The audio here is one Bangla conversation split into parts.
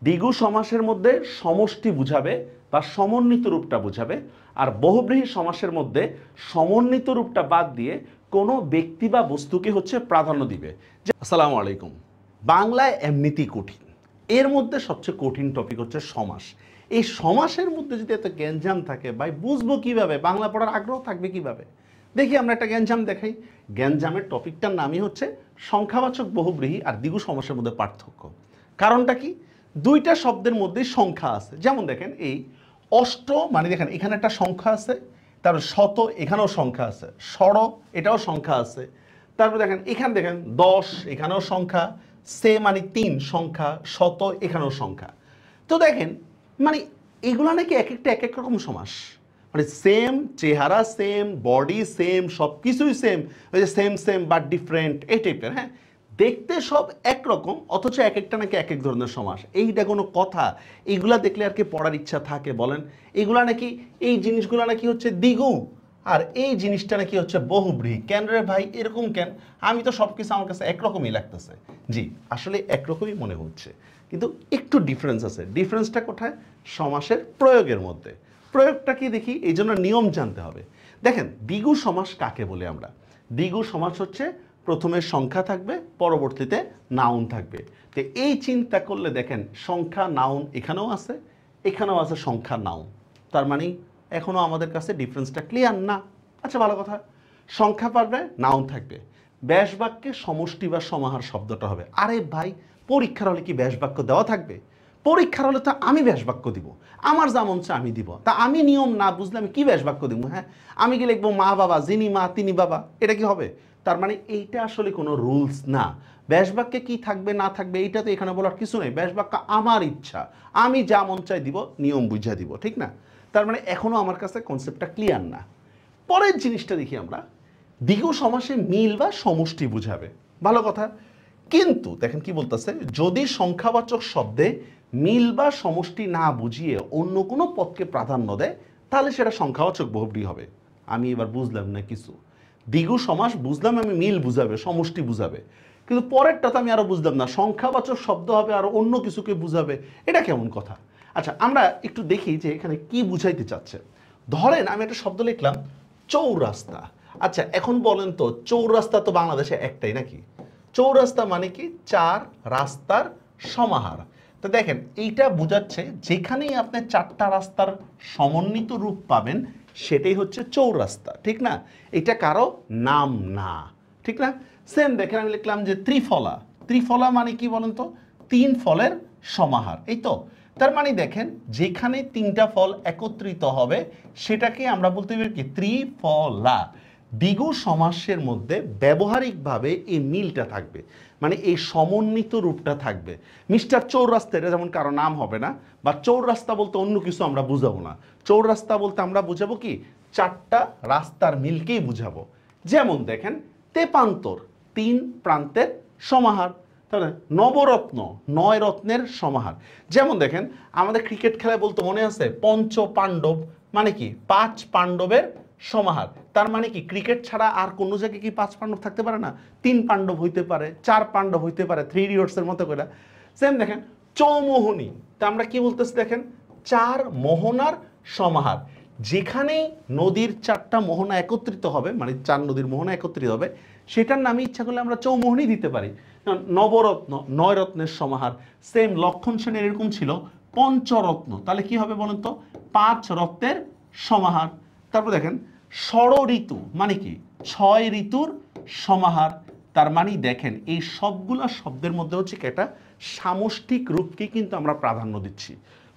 দ্বিগু সমাসের মধ্যে সমষ্টি বুঝাবে বা সমন্বিত রূপটা বুঝাবে, আর বহুব্রীহি সমাসের মধ্যে সমন্বিত রূপটা বাদ দিয়ে কোনো ব্যক্তি বা বস্তুকে হচ্ছে প্রাধান্য দিবে। আসসালামু আলাইকুম। বাংলায় এমনিতেই কঠিন, এর মধ্যে সবচেয়ে কঠিন টপিক হচ্ছে সমাস। এই সমাসের মধ্যে যদি এত গ্যাঞ্জাম থাকে ভাই, বুঝবো কিভাবে? বাংলা পড়ার আগ্রহ থাকবে কিভাবে? দেখি আমরা একটা গ্যাঞ্জাম দেখাই। গ্যাঞ্জামের টপিকটার নামই হচ্ছে সংখ্যাবাচক বহুব্রীহি আর দ্বিগু সমাসের মধ্যে পার্থক্য। কারণটা কি? দুইটা শব্দের মধ্যেই সংখ্যা আছে। যেমন দেখেন এই অষ্ট, মানে দেখেন এখানে একটা সংখ্যা আছে, তারপর শত এখানেও সংখ্যা আছে, ষড় এটাও সংখ্যা আছে, তারপর দেখেন এখানে দেখেন 10 এখানেও সংখ্যা, সে মানে 3 সংখ্যা, শত এখানেও সংখ্যা। তো দেখেন মানে এগুলো নাকি এক একটা এক এক রকম সমাস, মানে সেম চেহারা, সেম বডি, সেম সব কিছুই সেম, ওই যে সেম সেম বাট ডিফারেন্ট এই টাইপের। হ্যাঁ, দেখতে সব একরকম, অথচ এক একটা নাকি এক এক ধরনের সমাস। এইটা কোনো কথা? এইগুলা দেখলে আর কি পড়ার ইচ্ছা থাকে বলেন? এইগুলা নাকি, এই জিনিসগুলো নাকি হচ্ছে দ্বিগু, আর এই জিনিসটা নাকি হচ্ছে বহুব্রীহি। কেন রে ভাই এরকম কেন? আমি তো সব কিছু আমার কাছে একরকমই লাগতেছে। জি, আসলে একরকমই মনে হচ্ছে, কিন্তু একটু ডিফারেন্স আছে। ডিফারেন্সটা কোথায়? সমাসের প্রয়োগের মধ্যে। প্রয়োগটা কি দেখি, এই জন্য নিয়ম জানতে হবে। দেখেন দ্বিগু সমাস কাকে বলে আমরা? দ্বিগু সমাস হচ্ছে প্রথমে সংখ্যা থাকবে, পরবর্তীতে নাউন থাকবে। তো এই চিন্তা করলে দেখেন সংখ্যা নাউন এখানেও আছে, এখানেও আছে সংখ্যা নাউন। তার মানে এখনও আমাদের কাছে ডিফারেন্সটা ক্লিয়ার না। আচ্ছা ভালো কথা, সংখ্যা পারবে, নাউন থাকবে। ব্যাস বাক্যে সমষ্টি বা সমাহার শব্দটা হবে। আরে ভাই, পরীক্ষার হলে কি ব্যাস বাক্য দেওয়া থাকবে? পরীক্ষার হলে তো আমি ব্যাস বাক্য দিব, আমার যা মন চায় আমি দিব। তা আমি নিয়ম না বুঝলে আমি কি ব্যাস বাক্য দিব? হ্যাঁ, আমি কি লিখবো মা বাবা, যিনি মা তিনি বাবা, এটা কি হবে? তার মানে এইটা আসলে কোনো রুলস না। ব্যাস বাক্যে কি থাকবে না থাকবে এইটা তো এখানে বলার কিছু নেই। ব্যাস বাক্য আমার ইচ্ছা, আমি যা মন চাই দিব, নিয়ম বুঝা দিব, ঠিক না? তার মানে এখনও আমার কাছে কনসেপ্টটা ক্লিয়ার না। পরের জিনিসটা দেখি আমরা, দ্বিগু সমাসে মিল বা সমষ্টি বুঝাবে, ভালো কথা। কিন্তু দেখেন কি বলতেছে, যদি সংখ্যাবাচক শব্দে মিল বা সমষ্টি না বুঝিয়ে অন্য কোনো পদকে প্রাধান্য দেয়, তাহলে সেটা সংখ্যাবাচক বহুব্রীহি হবে। আমি এবার বুঝলাম না কিছু। দ্বিগু সমাস বুঝলাম আমি মিল বুঝাবে, সমষ্টি বুঝাবে, কিন্তু পরেরটা তো আমি আরো বুঝলাম না। সংখ্যাবাচক শব্দ হবে আর অন্য কিছুকে বুঝাবে, এটা কেমন কথা? আচ্ছা আমরা একটু দেখি যে এখানে কি বুঝাইতে চাচ্ছে। ধরেন আমি একটা শব্দ লিখলাম চৌরাস্তা। আচ্ছা এখন বলেন তো, চৌরাস্তা তো বাংলাদেশে একটাই নাকি? চৌরাস্তা মানে কি? চার রাস্তার সমাহার। তো দেখেন এইটা বোঝাচ্ছে যেখানেই আপনি চারটা রাস্তার সমন্বিত রূপ পাবেন সেটাই হচ্ছে চৌরাস্তা, ঠিক না? এটা কারো নাম না, ঠিক না? সেম দেখেন আমি লিখলাম যে ত্রিফলা। ত্রিফলা মানে কি বলেন তো? তিন ফলের সমাহার, এই তো। তার মানে দেখেন যেখানে তিনটা ফল একত্রিত হবে সেটাকে আমরা বলতে পারি কি? ত্রিফলা। দ্বিগু সমাসের মধ্যে ব্যবহারিকভাবে এই মিলটা থাকবে, মানে এই সমন্বিত রূপটা থাকবে। মিস্টার চৌরাস্তা এটা যেমন কারো নাম হবে না, বা চৌরাস্তা বলতে অন্য কিছু আমরা বুঝাবো না। চৌরাস্তা বলতে আমরা বুঝাবো কি? চারটা রাস্তার মিলকেই বুঝাবো। যেমন দেখেন তেপান্তর, তিন প্রান্তের সমাহার। তাহলে নবরত্ন, 9 রত্নের সমাহার। যেমন দেখেন আমাদের ক্রিকেট খেলায় বলতে মনে আছে পঞ্চ পাণ্ডব, মানে কি? 5 পাণ্ডবের সমাহার। তার মানে কি ক্রিকেট ছাড়া আর কোনো জায়গায় কি 5 পাণ্ডব থাকতে পারে না? 3 পাণ্ডব হইতে পারে, 4 পাণ্ডব হইতে পারে, 3 ইডিয়টসের মতো করে। সেম দেখেন চৌমোহনী, তা আমরা কি বলতেছি দেখেন 4 মোহনার সমাহার। যেখানেই নদীর 4টা মোহনা একত্রিত হবে, মানে 4 নদীর মোহনা একত্রিত হবে, সেটার নামে ইচ্ছা করলে আমরা চৌমোহনী দিতে পারি। নবরত্ন, 9 রত্নের সমাহার। সেম লক্ষণ সেনের এরকম ছিল পঞ্চরত্ন, তাহলে কি হবে বলেন তো? 5 রত্নের সমাহার। তারপর দেখেন ষড় ঋতু মানে কি? 6 ঋতুর সমাহার। তার মানে দেখেন এই সবগুলা শব্দের মধ্যে হচ্ছে কি একটা সামষ্টিক রূপকে কিন্তু আমরা প্রাধান্য দিচ্ছি।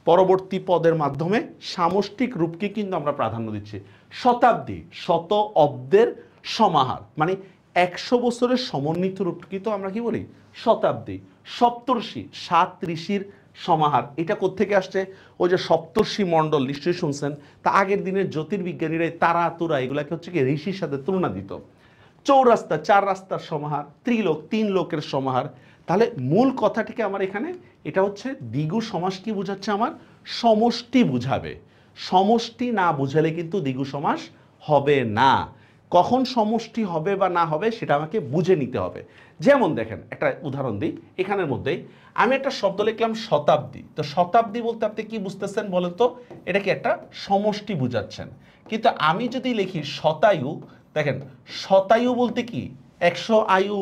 পরবর্তী পদের মাধ্যমে সামষ্টিক রূপকে কিন্তু আমরা প্রাধান্য দিচ্ছি। শতাব্দী, শত অব্দের সমাহার, মানে 100 বছরের সমন্বিত রূপকে তো আমরা কি বলি? শতাব্দী। সপ্তর্ষি, 7 ঋষির সমাহার। এটা কোত্থেকে আসছে? ওই যে সপ্তর্ষি মণ্ডল নিশ্চয়ই শুনছেন। তা আগের দিনের জ্যোতির্বিজ্ঞানীরা তারা তুরা এগুলাকে হচ্ছে কি ঋষির সাথে তুলনা দিত। চৌরাস্তা, 4 রাস্তার সমাহার। ত্রিলোক, 3 লোকের সমাহার। তাহলে মূল কথাটিকে আমার এখানে এটা হচ্ছে দ্বিগু সমাস কি বুঝাচ্ছে? আমার সমষ্টি বুঝাবে। সমষ্টি না বুঝালে কিন্তু দ্বিগু সমাস হবে না। কখন সমষ্টি হবে বা না হবে সেটা আমাকে বুঝে নিতে হবে। যেমন দেখেন একটা উদাহরণ দিই, এখানের মধ্যেই আমি একটা শব্দ লিখলাম শতাব্দী। তো শতাব্দী বলতে আপনি কি বুঝতেছেন বলেন তো? এটা কি একটা সমষ্টি বুঝাচ্ছেন। কিন্তু আমি যদি লিখি শতায়ু, দেখেন শতায়ু বলতে কি 100 আয়ু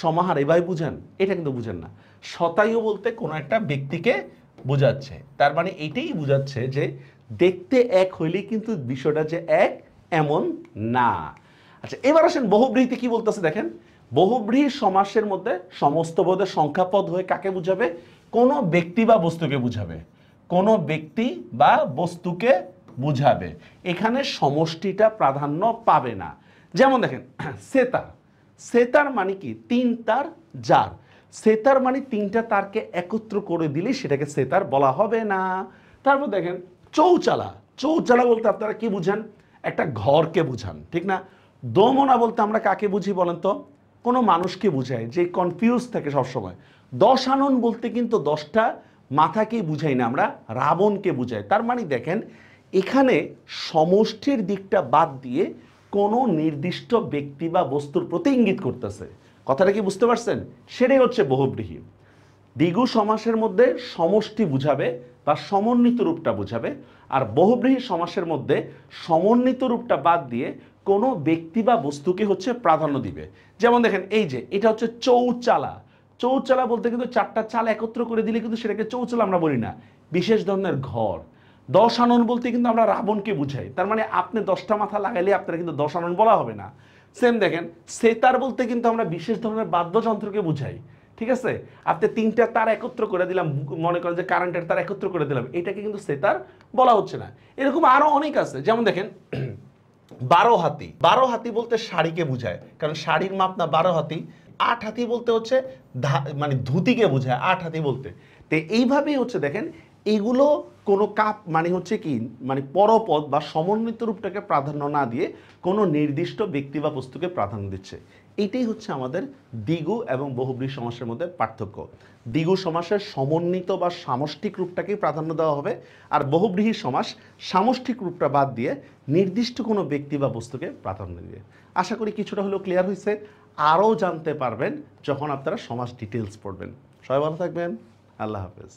সমাহার এভাবে বুঝেন? এটা কিন্তু বুঝেন না। শতায়ু বলতে কোনো একটা ব্যক্তিকে বোঝাচ্ছে। তার মানে এটাই বোঝাচ্ছে যে দেখতে এক হইলেই কিন্তু বিষয়টা যে এক এমন না। আচ্ছা, এবার আসেন বহুব্রীহিতে কি বলতেছে দেখেন। বহুব্রীহি সমাসের মধ্যে সমস্ত পদের সংখ্যাপদ হয়ে কাকে বুঝাবে? কোনো ব্যক্তি বা বস্তুকে বুঝাবে। কোনো ব্যক্তি বা বস্তুকে বুঝাবে। এখানে সমষ্টিটা প্রাধান্য পাবে না। যেমন দেখেন সেতার, সেতার মানে কি? 3 তার জার। সেতার মানে 3টা তারকে একত্র করে দিলে সেটাকে সেতার বলা হবে না। তারপর দেখেন চৌচালা, চৌচালা বলতে আপনারা কি বুঝেন? একটা ঘরকে বুঝান, ঠিক না? দোমনা বলতে আমরা কাকে বুঝি বলেন তো? কোনো মানুষকে বুঝায় যে কনফিউজ থাকে সবসময়। দশানন বলতে কিন্তু 10টা মাথাকেই বুঝাই না, আমরা রাবণকে বুঝাই। তার মানে দেখেন এখানে সমষ্টির দিকটা বাদ দিয়ে কোনো নির্দিষ্ট ব্যক্তি বা বস্তুর প্রতি ইঙ্গিত করতেছে। কথাটা কি বুঝতে পারছেন? সেটাই হচ্ছে বহুব্রীহি। দ্বিগু সমাসের মধ্যে সমষ্টি বুঝাবে বা সমন্বিত রূপটা বুঝাবে, আর বহুব্রীহি সমাসের মধ্যে সমন্বিত রূপটা বাদ দিয়ে কোনো ব্যক্তি বা বস্তুকে হচ্ছে প্রাধান্য দিবে। যেমন দেখেন এই যে এটা হচ্ছে চৌচালা। চৌচালা বলতে কিন্তু 4টা চাল একত্র করে দিলে কিন্তু সেটাকে চৌচালা আমরা বলি না, বিশেষ ধরনের ঘর। দশানন বলতে কিন্তু আমরা রাবণকে বুঝাই। তার মানে আপনি 10টা মাথা লাগাইলে আপনারা কিন্তু দশানন বলা হবে না। সেম দেখেন সেতার বলতে কিন্তু আমরা বিশেষ ধরনের বাদ্যযন্ত্রকে বুঝাই। ঠিক আছে, আপনি 3টা তার একত্র করে দিলাম, মনে করেন যে কারেন্টের তার একত্র করে দিলাম, এটাকে কিন্তু সেতার বলা হচ্ছে না। এরকম আরো অনেক আছে। যেমন দেখেন 12 হাতি, 12 হাতি বলতে শাড়িকে বুঝায়, কারণ শাড়ির মাপ না 12 হাতি। 8 হাতি বলতে হচ্ছে মানে ধুতিকে বোঝায় 8 হাতি বলতে। তো এইভাবেই হচ্ছে দেখেন এগুলো কোনো কাপ মানে হচ্ছে কি মানে পরপদ বা সমন্বিত রূপটাকে প্রাধান্য না দিয়ে কোনো নির্দিষ্ট ব্যক্তি বা বস্তুকে প্রাধান্য দিচ্ছে। এইটাই হচ্ছে আমাদের দ্বিগু এবং বহুব্রীহি সমাসের মধ্যে পার্থক্য। দ্বিগু সমাসের সমন্বিত বা সামষ্টিক রূপটাকেই প্রাধান্য দেওয়া হবে, আর বহুব্রীহি সমাস সামষ্টিক রূপটা বাদ দিয়ে নির্দিষ্ট কোনো ব্যক্তি বা বস্তুকে প্রাধান্য দিবে। আশা করি কিছুটা হলেও ক্লিয়ার হয়েছে। আরও জানতে পারবেন যখন আপনারা সমাস ডিটেলস পড়বেন। সবাই ভালো থাকবেন। আল্লাহ হাফেজ।